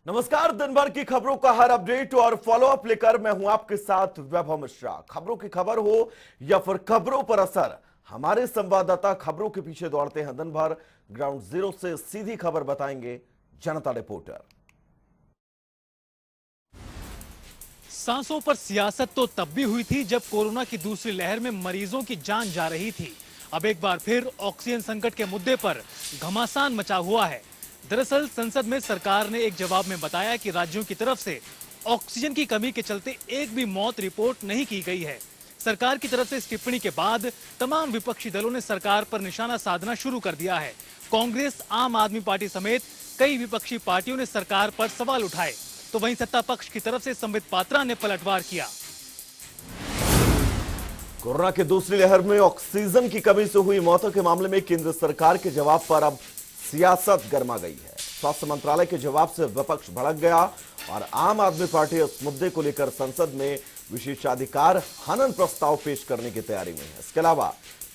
नमस्कार। दिन भर की खबरों का हर अपडेट और फॉलो अप लेकर मैं हूं आपके साथ वैभव मिश्रा। खबरों की खबर हो या फिर खबरों पर असर, हमारे संवाददाता खबरों के पीछे दौड़ते हैं दिन भर। ग्राउंड जीरो से सीधी खबर बताएंगे जनता रिपोर्टर। सांसों पर सियासत तो तब भी हुई थी जब कोरोना की दूसरी लहर में मरीजों की जान जा रही थी। अब एक बार फिर ऑक्सीजन संकट के मुद्दे पर घमासान मचा हुआ है। दरअसल संसद में सरकार ने एक जवाब में बताया कि राज्यों की तरफ से ऑक्सीजन की कमी के चलते एक भी मौत रिपोर्ट नहीं की गई है। सरकार की तरफ से इस टिप्पणी के बाद तमाम विपक्षी दलों ने सरकार पर निशाना साधना शुरू कर दिया है। कांग्रेस, आम आदमी पार्टी समेत कई विपक्षी पार्टियों ने सरकार पर सवाल उठाए, तो वहीं सत्ता पक्ष की तरफ से संबित पात्रा ने पलटवार किया। कोरोना की दूसरी लहर में ऑक्सीजन की कमी से हुई मौतों के मामले में केंद्र सरकार के जवाब पर अब सियासत गर्मा गई है। स्वास्थ्य मंत्रालय के जवाब से विपक्ष भड़क गया और आम आदमी पार्टी इस मुद्दे को लेकर संसद में विशेषाधिकार हनन प्रस्ताव पेश करने की तैयारी में है। इसके अलावा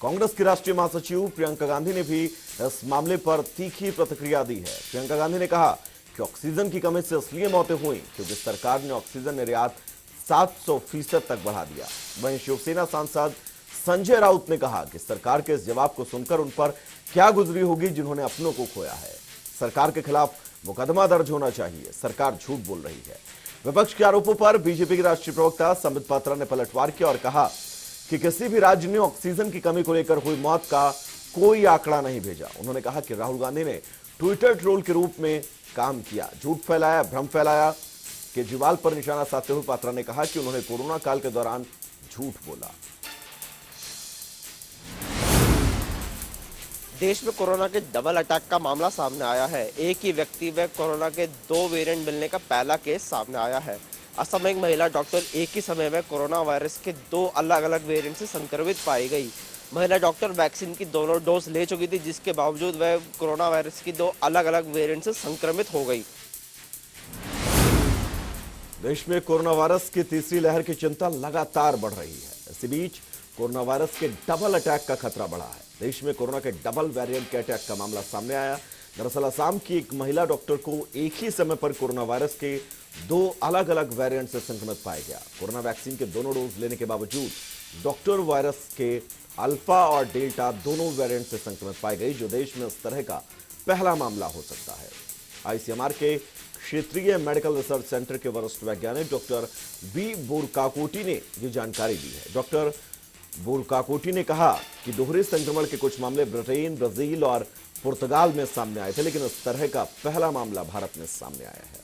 कांग्रेस की राष्ट्रीय महासचिव प्रियंका गांधी ने भी इस मामले पर तीखी प्रतिक्रिया दी है। प्रियंका गांधी ने कहा कि ऑक्सीजन की कमी से इसलिए मौतें हुई क्योंकि सरकार ने ऑक्सीजन निर्यात 700% तक बढ़ा दिया। वहीं शिवसेना सांसद संजय राउत ने कहा कि सरकार के इस जवाब को सुनकर उन पर क्या गुजरी होगी जिन्होंने अपनों को खोया है। सरकार के खिलाफ मुकदमा दर्ज होना चाहिए, सरकार झूठ बोल रही है। विपक्ष के आरोपों पर बीजेपी के राष्ट्रीय प्रवक्ता संबित पात्रा ने पलटवार किया और कहा कि किसी भी राज्य ने ऑक्सीजन की कमी को लेकर हुई मौत का कोई आंकड़ा नहीं भेजा। उन्होंने कहा कि राहुल गांधी ने ट्विटर ट्रोल के रूप में काम किया, झूठ फैलाया, भ्रम फैलाया। केजरीवाल पर निशाना साधते हुए पात्रा ने कहा कि उन्होंने कोरोना काल के दौरान झूठ बोला। देश में कोरोना के डबल अटैक का मामला सामने आया है। एक ही व्यक्ति में कोरोना के 2 वेरिएंट मिलने का पहला केस सामने आया है। असम में एक महिला डॉक्टर एक ही समय में कोरोना वायरस के 2 अलग अलग वेरिएंट से संक्रमित पाई गई। महिला डॉक्टर वैक्सीन की दोनों डोज ले चुकी थी, जिसके बावजूद वह कोरोना वायरस की 2 अलग अलग वेरिएंट से संक्रमित हो गई। देश में कोरोना वायरस की तीसरी लहर की चिंता लगातार बढ़ रही है। इसी बीच कोरोना वायरस के डबल अटैक का खतरा बढ़ा है। देश में कोरोना के डबल वेरिएंट के अटैक का मामला सामने आया। दरअसल असम की एक महिला डॉक्टर को एक ही समय पर कोरोना वायरस के 2 अलग अलग वेरिएंट से संक्रमित पाया गया। कोरोना वैक्सीन के दोनों डोज लेने के बावजूद डॉक्टर वायरस के अल्फा और डेल्टा दोनों वेरिएंट से संक्रमित पाई गई, जो देश में इस तरह का पहला मामला हो सकता है। आईसीएमआर के क्षेत्रीय मेडिकल रिसर्च सेंटर के वरिष्ठ वैज्ञानिक डॉक्टर बी बोरकाकोटी ने यह जानकारी दी है। डॉक्टर बोरकाकोटी ने कहा कि दोहरे संक्रमण के कुछ मामले ब्रिटेन, ब्राजील और पुर्तगाल में सामने आए थे, लेकिन इस तरह का पहला मामला भारत में सामने आया है।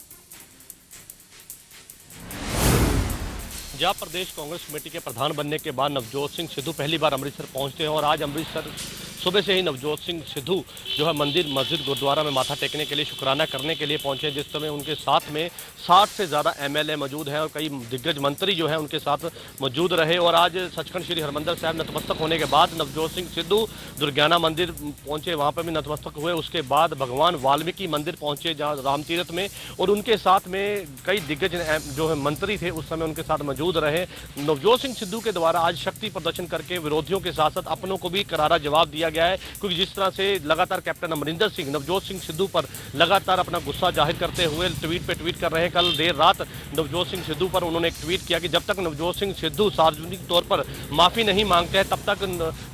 पंजाब प्रदेश कांग्रेस कमेटी के प्रधान बनने के बाद नवजोत सिंह सिद्धू पहली बार अमृतसर पहुंचते हैं और आज अमृतसर सुबह से ही नवजोत सिंह सिद्धू जो है मंदिर, मस्जिद, गुरुद्वारा में माथा टेकने के लिए, शुक्राना करने के लिए पहुंचे। जिस समय उनके साथ में 60 से ज़्यादा एमएलए मौजूद हैं और कई दिग्गज मंत्री जो हैं उनके साथ मौजूद रहे। और आज सचखंड श्री हरमंदिर साहब नतमस्तक होने के बाद नवजोत सिंह सिद्धू दुर्गाना मंदिर पहुंचे, वहाँ पर भी नतमस्तक हुए। उसके बाद भगवान वाल्मीकि मंदिर पहुंचे जहाँ राम तीर्थ में, और उनके साथ में कई दिग्गज जो है मंत्री थे उस समय उनके साथ मौजूद रहे। नवजोत सिंह सिद्धू के द्वारा आज शक्ति प्रदर्शन करके विरोधियों के साथ साथ अपनों को भी करारा जवाब दिया गया है, क्योंकि जिस तरह से लगातार कैप्टन अमरिंदर सिंह नवजोत सिंह सिद्धू पर लगातार अपना गुस्सा जाहिर करते हुए ट्वीट पे ट्वीट कर रहे हैं। कल देर रात नवजोत सिंह सिद्धू पर उन्होंने एक ट्वीट किया कि जब तक नवजोत सिंह सिद्धू सार्वजनिक तौर पर माफी नहीं मांगते हैं तब तक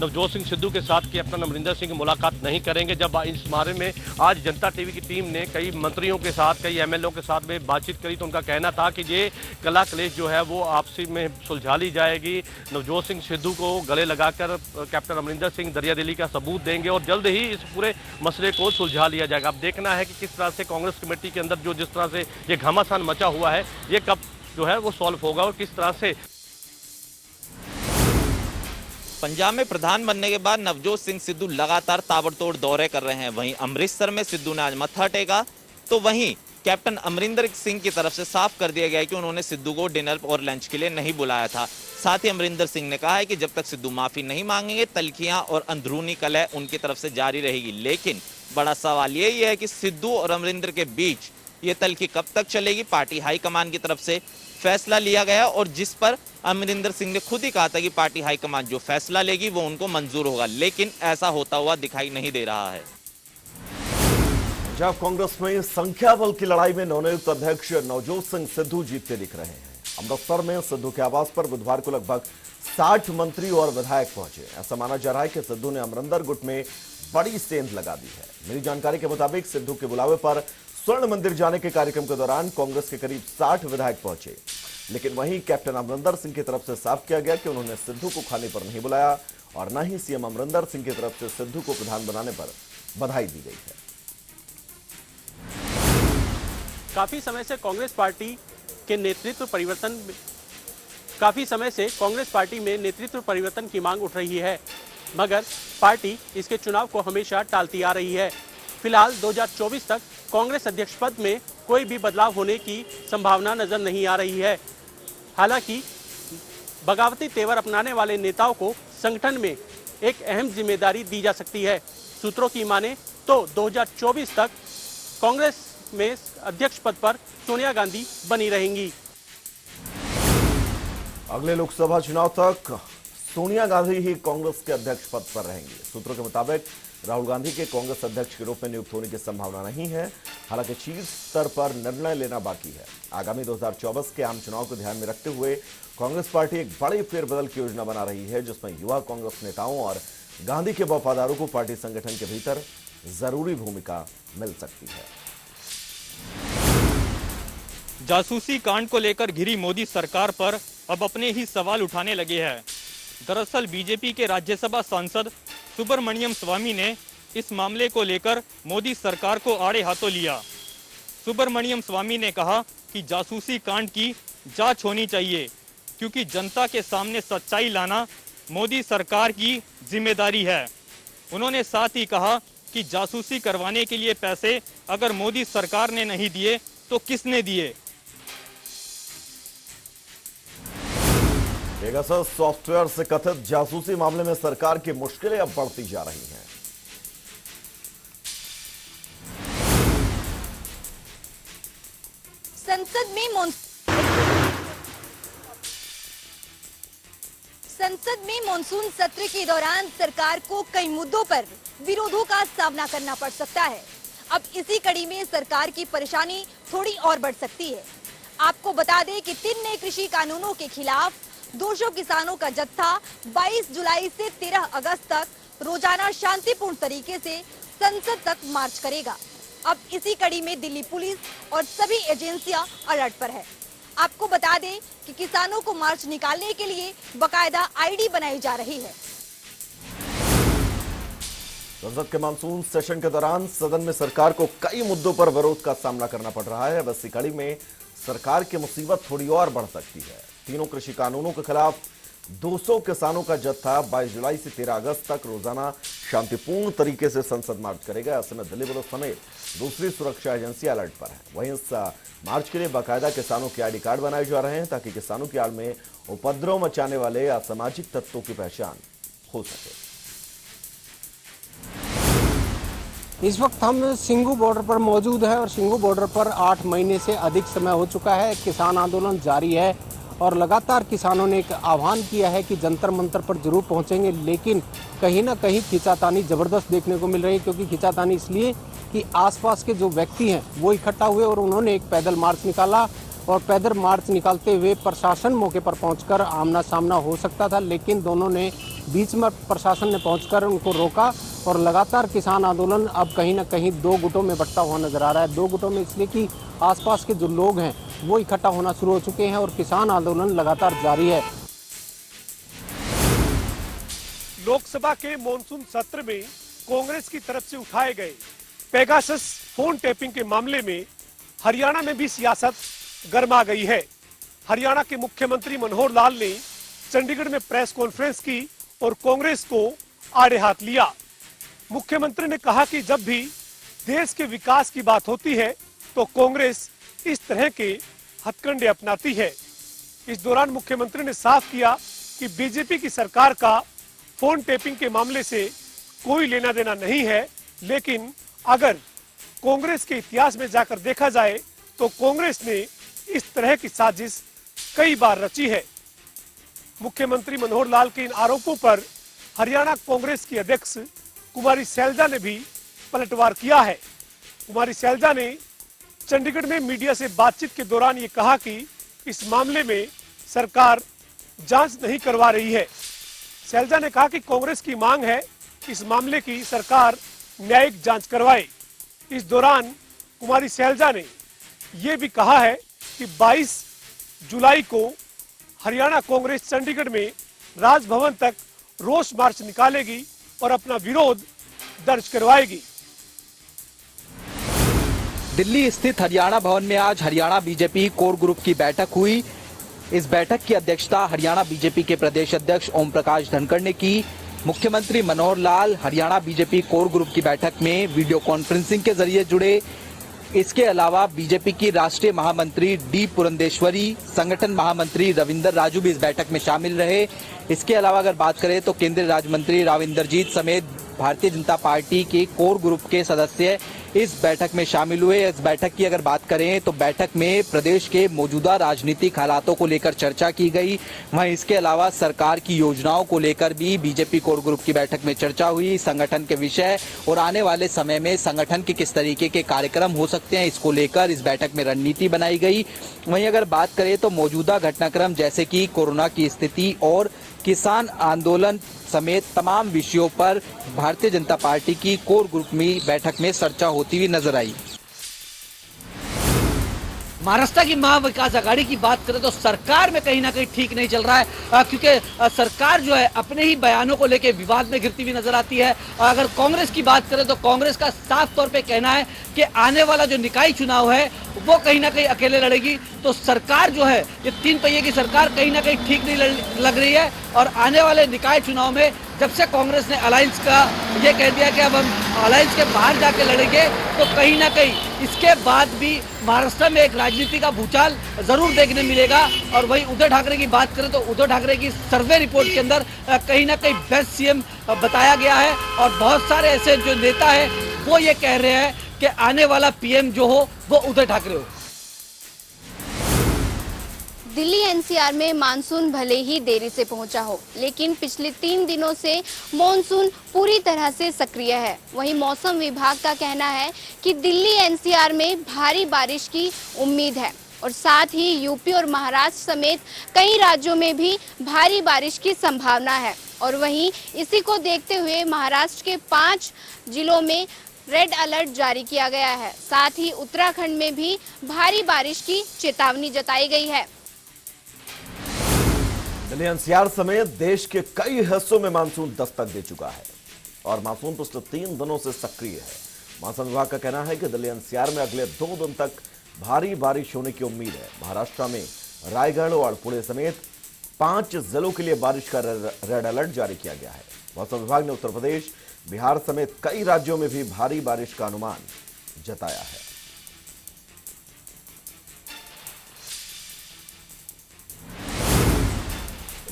नवजोत सिंह सिद्धू के साथ कैप्टन अमरिंदर सिंह मुलाकात नहीं करेंगे। जब इस बारे में आज जनता टीवी की टीम ने कई मंत्रियों के साथ, कई एमएलए के साथ में बातचीत करी तो उनका कहना था कि ये कला क्लेश जो है वो आपसी में सुलझा ली जाएगी। नवजोत सिंह सिद्धू को गले लगाकर कैप्टन अमरिंदर सिंह दरियादिली का सबूत देंगे और जल्द ही इस पूरे मसले को सुलझा लिया जाएगा। अब देखना है कि किस तरह से कांग्रेस कमेटी के अंदर जो जिस तरह से ये घमासान मचा हुआ है ये कब जो है वो सॉल्व होगा और किस तरह से। पंजाब में प्रधान बनने के बाद नवजोत सिंह सिद्धू लगातार ताबड़तोड़ दौरे कर रहे हैं। वहीं अमृतसर में सिद्धू ने आज मत्था टेका, तो वहीं कैप्टन अमरिंदर सिंह की तरफ से साफ कर दिया गया है कि उन्होंने सिद्धू को डिनर और लंच के लिए नहीं बुलाया था। साथ ही अमरिंदर सिंह ने कहा है कि जब तक सिद्धू माफी नहीं मांगेंगे तल्खियां और अंदरूनी कलह उनकी तरफ से जारी रहेगी। लेकिन बड़ा सवाल यही है कि सिद्धू और अमरिंदर के बीच ये तल्खी कब तक चलेगी। पार्टी हाईकमान की तरफ से फैसला लिया गया और जिस पर अमरिंदर सिंह ने खुद ही कहा था कि पार्टी हाईकमान जो फैसला लेगी वो उनको मंजूर होगा, लेकिन ऐसा होता हुआ दिखाई नहीं दे रहा है। पंजाब कांग्रेस में संख्या बल की लड़ाई में नवनियुक्त अध्यक्ष नवजोत सिंह सिद्धू जीतते दिख रहे हैं। अमृतसर में सिद्धू के आवास पर बुधवार को लगभग 60 मंत्री और विधायक पहुंचे। ऐसा माना जा रहा है कि सिद्धू ने अमरिंदर गुट में बड़ी सेंध लगा दी है। मिली जानकारी के मुताबिक सिद्धू के बुलावे पर स्वर्ण मंदिर जाने के कार्यक्रम के दौरान कांग्रेस के करीब 60 विधायक पहुंचे, लेकिन वहीं कैप्टन अमरिंदर सिंह की तरफ से साफ किया गया कि उन्होंने सिद्धू को खाने पर नहीं बुलाया और न ही सीएम अमरिंदर सिंह की तरफ से सिद्धू को प्रधान बनाने पर बधाई दी गई है। काफी समय से कांग्रेस पार्टी में नेतृत्व परिवर्तन की मांग उठ रही है, मगर पार्टी इसके चुनाव को हमेशा टालती आ रही है। फिलहाल 2024 तक कांग्रेस अध्यक्ष पद में कोई भी बदलाव होने की संभावना नजर नहीं आ रही है। हालांकि बगावती तेवर अपनाने वाले नेताओं को संगठन में एक अहम जिम्मेदारी दी जा सकती है। सूत्रों की माने तो 2024 तक कांग्रेस में अध्यक्ष पद पर सोनिया गांधी बनी रहेंगी। अगले लोकसभा चुनाव तक सोनिया गांधी ही कांग्रेस के अध्यक्ष पद पर रहेंगी। सूत्रों के मुताबिक राहुल गांधी के कांग्रेस अध्यक्ष के रूप में नियुक्त होने की संभावना नहीं है। हालांकि शीर्ष स्तर पर निर्णय लेना बाकी है। आगामी 2024 के आम चुनाव को ध्यान में रखते हुए कांग्रेस पार्टी एक बड़ी फेरबदल की योजना बना रही है, जिसमें युवा कांग्रेस नेताओं और गांधी के वफादारों को पार्टी संगठन के भीतर जरूरी भूमिका मिल सकती है। जासूसी कांड को लेकर घिरी मोदी सरकार पर अब अपने ही सवाल उठाने लगे हैं। दरअसल बीजेपी के राज्यसभा सांसद सुब्रमण्यम स्वामी ने इस मामले को लेकर मोदी सरकार को आड़े हाथों लिया। सुब्रमण्यम स्वामी ने कहा कि जासूसी कांड की जांच होनी चाहिए, क्योंकि जनता के सामने सच्चाई लाना मोदी सरकार की जिम्मेदारी है। उन्होंने साथ ही कहा कि जासूसी करवाने के लिए पैसे अगर मोदी सरकार ने नहीं दिए तो किसने दिए। पेगासस सॉफ्टवेयर से कथित जासूसी मामले में सरकार की मुश्किलें अब बढ़ती जा रही हैं। संसद में मॉनसून सत्र के दौरान सरकार को कई मुद्दों पर विरोधों का सामना करना पड़ सकता है। अब इसी कड़ी में सरकार की परेशानी थोड़ी और बढ़ सकती है। आपको बता दें कि 3 नए कृषि कानूनों के खिलाफ 200 किसानों का जत्था 22 जुलाई से 13 अगस्त तक रोजाना शांतिपूर्ण तरीके से संसद तक मार्च करेगा। अब इसी कड़ी में दिल्ली पुलिस और सभी एजेंसियां अलर्ट पर है। आपको बता दें कि किसानों को मार्च निकालने के लिए बकायदा आईडी बनाई जा रही है। संसद के मानसून सेशन के दौरान सदन में सरकार को कई मुद्दों पर विरोध का सामना करना पड़ रहा है। बस इसी कड़ी में सरकार की मुसीबत थोड़ी और बढ़ सकती है। तीनों कृषि कानूनों के खिलाफ 200 किसानों का जत्था 22 जुलाई से 13 अगस्त तक रोजाना शांतिपूर्ण तरीके से संसद मार्च करेगा। ऐसे में दिल्ली पुलिस समेत दूसरी सुरक्षा एजेंसी अलर्ट पर है। वहीं इस मार्च के लिए बाकायदा किसानों के आईडी कार्ड बनाए जा रहे हैं, ताकि किसानों की आड़ में उपद्रव मचाने वाले असामाजिक तत्वों की पहचान हो सके। इस वक्त हम सिंघू बॉर्डर पर मौजूद है और सिंघू बॉर्डर पर 8 महीने से अधिक समय हो चुका है। किसान आंदोलन जारी है और लगातार किसानों ने एक आह्वान किया है कि जंतर मंतर पर जरूर पहुंचेंगे, लेकिन कहीं ना कहीं खींचातानी जबरदस्त देखने को मिल रही है। क्योंकि खींचातानी इसलिए कि आसपास के जो व्यक्ति हैं वो इकट्ठा हुए और उन्होंने एक पैदल मार्च निकाला और पैदल मार्च निकालते हुए प्रशासन मौके पर पहुंचकर आमना सामना हो सकता था, लेकिन दोनों ने बीच में प्रशासन ने पहुंचकर उनको रोका और लगातार किसान आंदोलन अब कहीं ना कहीं 2 गुटों में बंटा हुआ नजर आ रहा है। 2 गुटों में इसलिए कि आसपास के जो लोग हैं वो इकट्ठा होना शुरू हो चुके हैं और किसान आंदोलन लगातार जारी है। लोकसभा के मॉनसून सत्र में कांग्रेस की तरफ से उठाए गए पेगासस फोन टैपिंग के मामले में हरियाणा में भी सियासत गर्मा गई है। हरियाणा के मुख्यमंत्री मनोहर लाल ने चंडीगढ़ में प्रेस कॉन्फ्रेंस की और कांग्रेस को आड़े हाथ लिया। मुख्यमंत्री ने कहा कि जब भी देश के विकास की बात होती है तो कांग्रेस इस तरह के हथकंडे अपनाती है। इस दौरान मुख्यमंत्री ने साफ किया कि बीजेपी की सरकार का फोन टैपिंग के मामले से कोई लेना देना नहीं है, लेकिन अगर कांग्रेस के इतिहास में जाकर देखा जाए तो कांग्रेस ने इस तरह की साजिश कई बार रची है। मुख्यमंत्री मनोहर लाल के इन आरोपों पर हरियाणा कांग्रेस की अध्यक्ष कुमारी शैलजा ने भी पलटवार किया है। कुमारी सैलजा ने चंडीगढ़ में मीडिया से बातचीत के दौरान ये कहा कि इस मामले में सरकार जांच नहीं करवा रही है। सैलजा ने कहा कि कांग्रेस की मांग है कि इस मामले की सरकार न्यायिक जांच करवाए। इस दौरान कुमारी सैलजा ने यह भी कहा है कि 22 जुलाई को हरियाणा कांग्रेस चंडीगढ़ में राजभवन तक रोष मार्च निकालेगी और अपना विरोध दर्ज करवाएगी। दिल्ली स्थित हरियाणा भवन में आज हरियाणा बीजेपी कोर ग्रुप की बैठक हुई। इस बैठक की अध्यक्षता हरियाणा बीजेपी के प्रदेश अध्यक्ष ओम प्रकाश धनखड़ ने की। मुख्यमंत्री Manohar Lal Haryana BJP core group की बैठक में वीडियो कॉन्फ्रेंसिंग के जरिए जुड़े। इसके अलावा बीजेपी की राष्ट्रीय महामंत्री डी पुरंदेश्वरी, संगठन महामंत्री रविंदर राजू भी इस बैठक में शामिल रहे। इसके अलावा अगर बात करें तो केंद्रीय राज्य मंत्री राव इंद्रजीत समेत भारतीय जनता पार्टी के कोर ग्रुप के सदस्य इस बैठक में शामिल हुए। इस बैठक की अगर बात करें तो बैठक में प्रदेश के मौजूदा राजनीतिक हालातों को लेकर चर्चा की गई। वहीं इसके अलावा सरकार की योजनाओं को लेकर भी बीजेपी कोर ग्रुप की बैठक में चर्चा हुई। संगठन के विषय और आने वाले समय में संगठन के किस तरीके के कार्यक्रम हो सकते हैं, इसको लेकर इस बैठक में रणनीति बनाई गई। वहीं अगर बात करें तो मौजूदा घटनाक्रम जैसे कि कोरोना की स्थिति और किसान आंदोलन समेत तमाम विषयों पर भारतीय जनता पार्टी की कोर ग्रुप में बैठक में चर्चा होती हुई नजर आई। महाराष्ट्र की महाविकास आघाड़ी की बात करें तो सरकार में कहीं ना कहीं ठीक नहीं चल रहा है, क्योंकि सरकार जो है अपने ही बयानों को लेकर विवाद में घिरती हुई नजर आती है। अगर कांग्रेस की बात करें तो कांग्रेस का साफ तौर पे कहना है कि आने वाला जो निकाय चुनाव है वो कहीं ना कहीं अकेले लड़ेगी। तो सरकार जो है ये 3 पहिए की सरकार कहीं ना कहीं ठीक नहीं लग रही है। और आने वाले निकाय चुनाव में जब से कांग्रेस ने अलायंस का ये कह दिया कि अब हम अलायंस के बाहर जाके लड़ेंगे, तो कहीं ना कहीं इसके बाद भी महाराष्ट्र में एक राजनीति का भूचाल जरूर देखने मिलेगा। और वहीं उद्धव ठाकरे की बात करें तो उद्धव ठाकरे की सर्वे रिपोर्ट के अंदर कहीं ना कहीं बेस्ट सीएम बताया गया है। और बहुत सारे ऐसे जो नेता है वो ये कह रहे हैं कि आने वाला पीएम जो हो वो उद्धव ठाकरे हो। दिल्ली एनसीआर में मानसून भले ही देरी से पहुंचा हो, लेकिन पिछले 3 दिनों से मॉनसून पूरी तरह से सक्रिय है। वहीं मौसम विभाग का कहना है कि दिल्ली एनसीआर में भारी बारिश की उम्मीद है और साथ ही यूपी और महाराष्ट्र समेत कई राज्यों में भी भारी बारिश की संभावना है। और वहीं इसी को देखते हुए महाराष्ट्र के 5 जिलों में रेड अलर्ट जारी किया गया है। साथ ही उत्तराखंड में भी भारी बारिश की चेतावनी जताई गई है। दिल्ली एनसीआर समेत देश के कई हिस्सों में मानसून दस्तक दे चुका है और मानसून पिछले 3 दिनों से सक्रिय है। मौसम विभाग का कहना है कि दिल्ली एनसीआर में अगले 2 दिन तक भारी बारिश होने की उम्मीद है। महाराष्ट्र में रायगढ़ और पुणे समेत 5 जिलों के लिए बारिश का रेड अलर्ट जारी किया गया है। मौसम विभाग ने उत्तर प्रदेश, बिहार समेत कई राज्यों में भी भारी बारिश का अनुमान जताया है।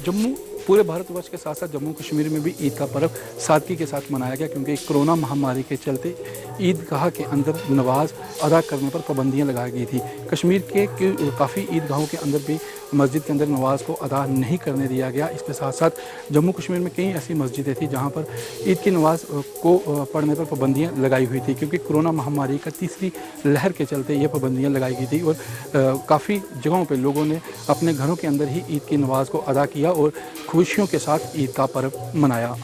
जम्मू पूरे भारतवर्ष के साथ साथ जम्मू कश्मीर में भी ईद का पर्व सादगी के साथ मनाया गया, क्योंकि कोरोना महामारी के चलते ईदगाह के अंदर नमाज अदा करने पर पाबंदियां लगाई गई थी। कश्मीर के काफ़ी ईदगाहों के अंदर भी मस्जिद के अंदर नमाज को अदा नहीं करने दिया गया। इसके साथ साथ जम्मू कश्मीर में कई ऐसी मस्जिदें थी जहां पर ईद की नमाज को पढ़ने पर पाबंदियां लगाई हुई थी, क्योंकि कोरोना महामारी का तीसरी लहर के चलते ये पाबंदियां लगाई गई थी। और काफ़ी जगहों पर लोगों ने अपने घरों के अंदर ही ईद की नमाज को अदा किया और खुशियों के साथ ईद का पर्व मनाया।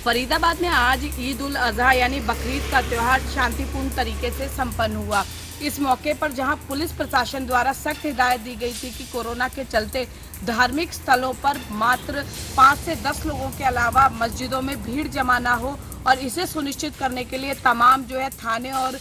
फरीदाबाद में आज ईद उल अजहा यानी बकरीद का त्योहार शांतिपूर्ण तरीके से संपन्न हुआ। इस मौके पर जहां पुलिस प्रशासन द्वारा सख्त हिदायत दी गई थी कि कोरोना के चलते धार्मिक स्थलों पर मात्र 5 से 10 लोगों के अलावा मस्जिदों में भीड़ जमा ना हो, और इसे सुनिश्चित करने के लिए तमाम जो है थाने और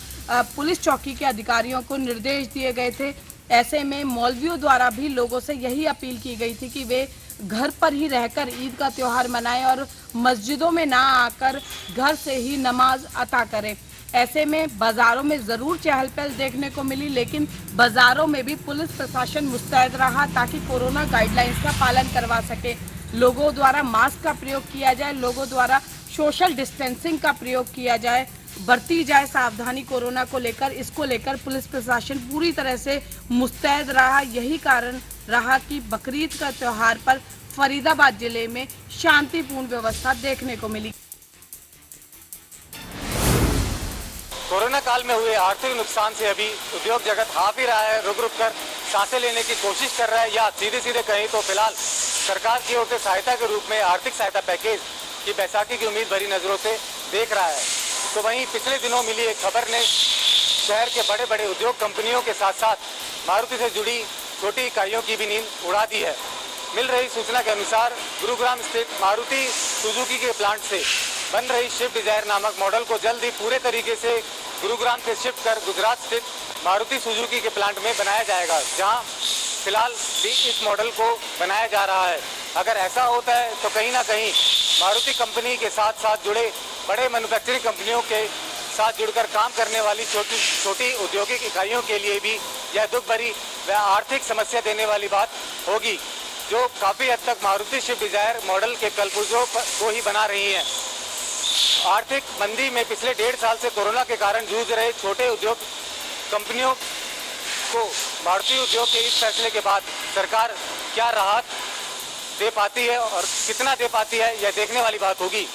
पुलिस चौकी के अधिकारियों को निर्देश दिए गए थे। ऐसे में मौलवियों द्वारा भी लोगों से यही अपील की गई थी कि वे घर पर ही रहकर ईद का त्योहार मनाएं और मस्जिदों में ना आकर घर से ही नमाज अता करें। ऐसे में बाजारों में जरूर चहल पहल देखने को मिली, लेकिन बाजारों में भी पुलिस प्रशासन मुस्तैद रहा ताकि कोरोना गाइडलाइंस का पालन करवा सके। लोगों द्वारा मास्क का प्रयोग किया जाए, लोगों द्वारा सोशल डिस्टेंसिंग का प्रयोग किया जाए, बरती जाए सावधानी कोरोना को लेकर। इसको लेकर पुलिस प्रशासन पूरी तरह से मुस्तैद रहा। यही कारण रहा कि बकरीद का त्योहार पर फरीदाबाद जिले में शांतिपूर्ण व्यवस्था देखने को मिली। कोरोना काल में हुए आर्थिक नुकसान से अभी उद्योग जगत हाफ ही रहा है, रुक रुक कर सांसें लेने की कोशिश कर रहा है, या सीधे सीधे कहीं तो फिलहाल सरकार की ओर से सहायता के रूप में आर्थिक सहायता पैकेज की बैसाखी की उम्मीद भरी नजरों से देख रहा है। तो वहीं पिछले दिनों मिली एक खबर ने शहर के बड़े बड़े उद्योग कंपनियों के साथ साथ मारुति से जुड़ी छोटी इकाइयों की भी नींद उड़ा दी है। मिल रही सूचना के अनुसार गुरुग्राम स्थित मारुति सुजुकी के प्लांट से बन रही स्विफ्ट डिजायर नामक मॉडल को जल्द ही पूरे तरीके से गुरुग्राम से शिफ्ट कर गुजरात स्थित मारुति सुजुकी के प्लांट में बनाया जाएगा, जहां फिलहाल भी इस मॉडल को बनाया जा रहा है। अगर ऐसा होता है तो कहीं ना कहीं मारुति कंपनी के साथ साथ जुड़े बड़े मैन्युफैक्चरिंग कंपनियों के साथ जुड़कर काम करने वाली छोटी औद्योगिक इकाइयों के लिए भी यह दुख भरी व आर्थिक समस्या देने वाली बात होगी, जो काफी हद तक मारुति स्विफ्ट डिजायर मॉडल के कलपुर्जों को ही बना रही है। आर्थिक मंदी में पिछले 1.5 साल से कोरोना के कारण जूझ रहे छोटे उद्योग कंपनियों को मारुति उद्योग के इस फैसले के बाद सरकार क्या राहत दे पाती है और कितना दे पाती है, यह देखने वाली बात होगी।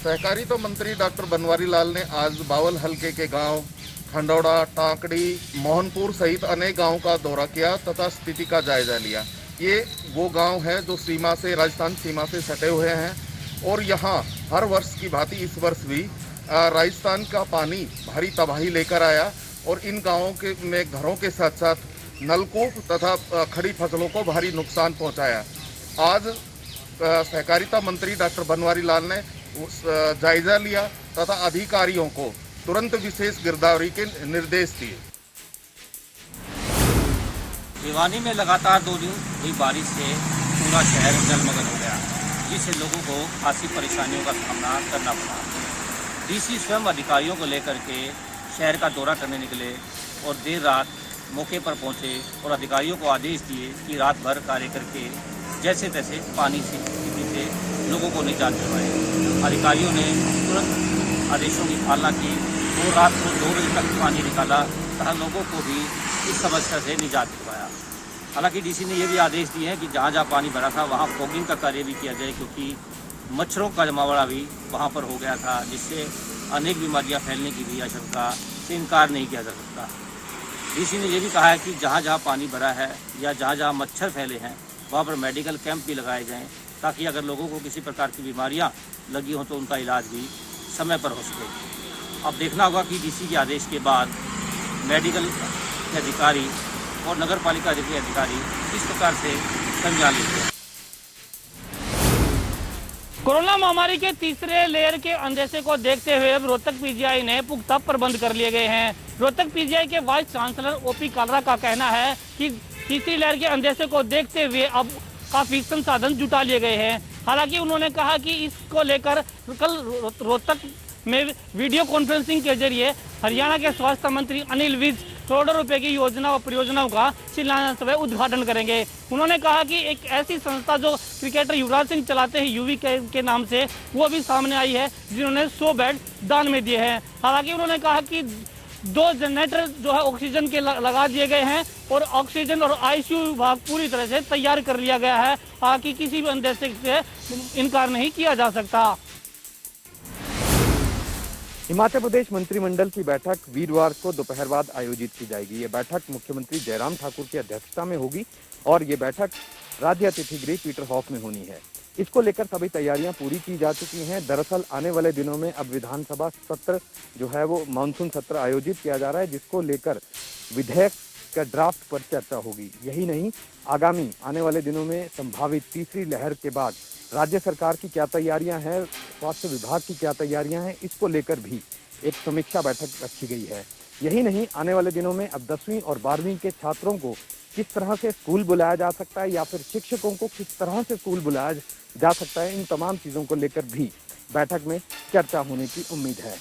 सहकारिता मंत्री डॉक्टर बनवारी लाल ने आज बावल हलके के गांव खंडौड़ा, टांकड़ी, मोहनपुर सहित अनेक गांवों का दौरा किया तथा स्थिति का जायजा लिया। ये वो गांव है जो सीमा से, राजस्थान सीमा से सटे हुए हैं और यहाँ हर वर्ष की भांति इस वर्ष भी राजस्थान का पानी भारी तबाही लेकर आया और इन गांवों के में घरों के साथ साथ नलकूप तथा खड़ी फसलों को भारी नुकसान पहुंचाया। आज सहकारिता मंत्री डॉक्टर बनवारी लाल ने जायजा लिया तथा अधिकारियों को तुरंत विशेष गिरदावरी के निर्देश दिए। भिवानी में लगातार 2 दिन हुई बारिश से पूरा शहर जलमग्न हो गया, जिससे लोगों को खासी परेशानियों का सामना करना पड़ा। डीसी स्वयं अधिकारियों को लेकर के शहर का दौरा करने निकले और देर रात मौके पर पहुंचे और अधिकारियों को आदेश दिए कि रात भर कार्य करके जैसे तैसे पानी से स्थिति से लोगों को निजात दिलवाए। अधिकारियों ने तुरंत आदेशों की पालना की और रात को 2 बजे तक पानी निकाला तथा लोगों को भी इस समस्या से निजात दिलवाया। हालांकि डीसी ने यह भी आदेश दिए हैं कि जहां जहां पानी भरा था वहां फॉगिंग का कार्य भी किया जाए, क्योंकि मच्छरों का जमावड़ा भी वहां पर हो गया था, जिससे अनेक बीमारियां फैलने की भी आशंका से इनकार नहीं किया जा सकता। डीसी ने यह भी कहा है कि जहां जहां पानी भरा है या जहां जहां मच्छर फैले हैं वहां पर मेडिकल कैंप भी लगाए जाएँ, ताकि अगर लोगों को किसी प्रकार की बीमारियाँ लगी हों तो उनका इलाज भी समय पर हो सके। अब देखना होगा कि डीसी के आदेश के बाद मेडिकल के अधिकारी और नगर पालिका के अधिकारी किस प्रकार से संज्ञान लेते हैं। कोरोना महामारी के तीसरे लेयर के अंदेशे को देखते हुए अब रोहतक पीजीआई ने पुख्ता प्रबंध कर लिए गए हैं। रोहतक पीजीआई के वाइस चांसलर ओपी कालरा का कहना है कि तीसरी लहर के अंदेशे को देखते हुए अब काफी संसाधन जुटा लिए गए हैं। हालांकि उन्होंने कहा कि इसको लेकर कल रोहतक में वीडियो कॉन्फ्रेंसिंग के जरिए हरियाणा के स्वास्थ्य मंत्री अनिल विज करोड़ों रुपए की योजना और परियोजनाओं का शिलान्यास व उद्घाटन करेंगे। उन्होंने कहा कि एक ऐसी संस्था जो क्रिकेटर युवराज सिंह चलाते हैं यूवी के नाम से, वो भी सामने आई है, जिन्होंने 100 बेड दान में दिए हैं। हालांकि उन्होंने कहा कि 2 जनरेटर जो है ऑक्सीजन के लगा दिए गए हैं और ऑक्सीजन और आईसीयू विभाग पूरी तरह से तैयार कर लिया गया है, ताकि किसी भी अंदेशे से इनकार नहीं किया जा सकता। हिमाचल प्रदेश मंत्रिमंडल की बैठक वीरवार को दोपहर बाद आयोजित की जाएगी। ये बैठक मुख्यमंत्री जयराम ठाकुर की अध्यक्षता में होगी और ये बैठक राज्य अतिथि गृह पीटर हॉफ में होनी है। इसको लेकर सभी तैयारियां पूरी की जा चुकी हैं। दरअसल आने वाले दिनों में अब विधानसभा सत्र जो है वो मानसून सत्र आयोजित किया जा रहा है, जिसको लेकर विधेयक का ड्राफ्ट पर चर्चा होगी। यही नहीं, आगामी आने वाले दिनों में संभावित तीसरी लहर के बाद राज्य सरकार की क्या तैयारियां हैं, स्वास्थ्य विभाग की क्या तैयारियां हैं, इसको लेकर भी एक समीक्षा बैठक रखी गई है। यही नहीं, आने वाले दिनों में अब 10वीं और 12वीं के छात्रों को किस तरह से स्कूल बुलाया जा सकता है या फिर शिक्षकों को किस तरह से स्कूल बुलाया जा सकता है, इन तमाम चीज़ों को लेकर भी बैठक में चर्चा होने की उम्मीद है।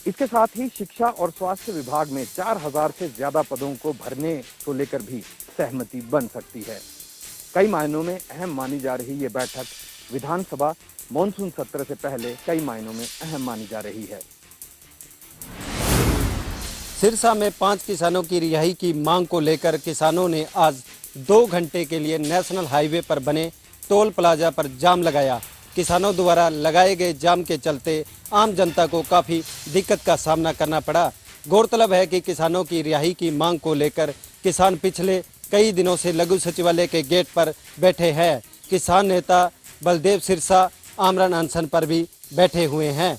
इसके साथ ही शिक्षा और स्वास्थ्य विभाग में 4000 से ज्यादा पदों को भरने को लेकर भी सहमति बन सकती है। कई मायनों में अहम मानी जा रही ये बैठक विधानसभा मॉनसून सत्र से पहले कई मायनों में अहम मानी जा रही है। सिरसा में 5 किसानों की रिहाई की मांग को लेकर किसानों ने आज 2 घंटे के लिए नेशनल हाईवे पर बने टोल प्लाजा पर जाम लगाया। किसानों द्वारा लगाए गए जाम के चलते आम जनता को काफ़ी दिक्कत का सामना करना पड़ा। गौरतलब है कि किसानों की रिहाई की मांग को लेकर किसान पिछले कई दिनों से लघु सचिवालय के गेट पर बैठे हैं। किसान नेता बलदेव सिरसा आमरण अनशन पर भी बैठे हुए हैं।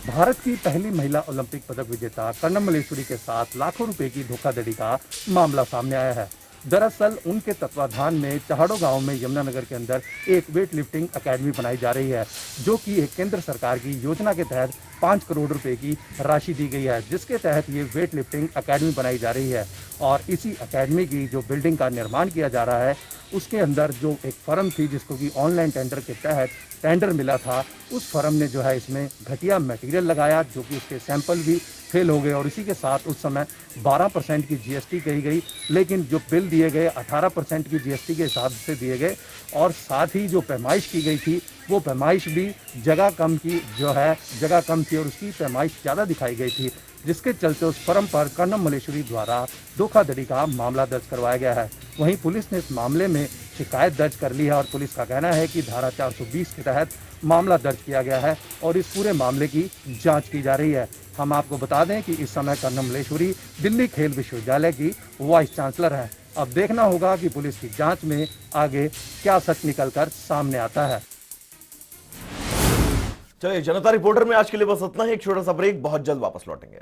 भारत की पहली महिला ओलंपिक पदक विजेता कर्णम मल्लेश्वरी के साथ लाखों रुपए की धोखाधड़ी का मामला सामने आया है। दरअसल उनके तत्वाधान में चहाड़ो गांव में यमुनानगर के अंदर एक वेट लिफ्टिंग अकेडमी बनाई जा रही है, जो कि एक केंद्र सरकार की योजना के तहत 5 करोड़ रुपए की राशि दी गई है, जिसके तहत ये वेट लिफ्टिंग अकेडमी बनाई जा रही है। और इसी अकेडमी की जो बिल्डिंग का निर्माण किया जा रहा है, उसके अंदर जो एक फर्म थी जिसको कि ऑनलाइन टेंडर के तहत टेंडर मिला था, उस फर्म ने जो है इसमें घटिया मटेरियल लगाया, जो कि उसके सैंपल भी फेल हो गए। और इसी के साथ उस समय 12% की जीएसटी कही गई, लेकिन जो बिल दिए गए 18% की जीएसटी के हिसाब से दिए गए। और साथ ही जो पैमाइश की गई थी, वो पैमाइश भी जगह कम थी और उसकी पैमाइश ज़्यादा दिखाई गई थी, जिसके चलते उस फर्म पर कर्णम मल्लेश्वरी द्वारा धोखाधड़ी का मामला दर्ज करवाया गया है। वहीं पुलिस ने इस मामले में शिकायत दर्ज कर ली है और पुलिस का कहना है कि धारा 420 के तहत मामला दर्ज किया गया है और इस पूरे मामले की जांच की जा रही है। हम आपको बता दें कि इस समय कर्णम मल्लेश्वरी दिल्ली खेल विश्वविद्यालय की वाइस चांसलर है। अब देखना होगा कि पुलिस की जांच में आगे क्या सच निकलकर सामने आता है। चलिए, जनता रिपोर्टर में आज के लिए बस इतना ही। एक छोटा सा ब्रेक, बहुत जल्द वापस लौटेंगे।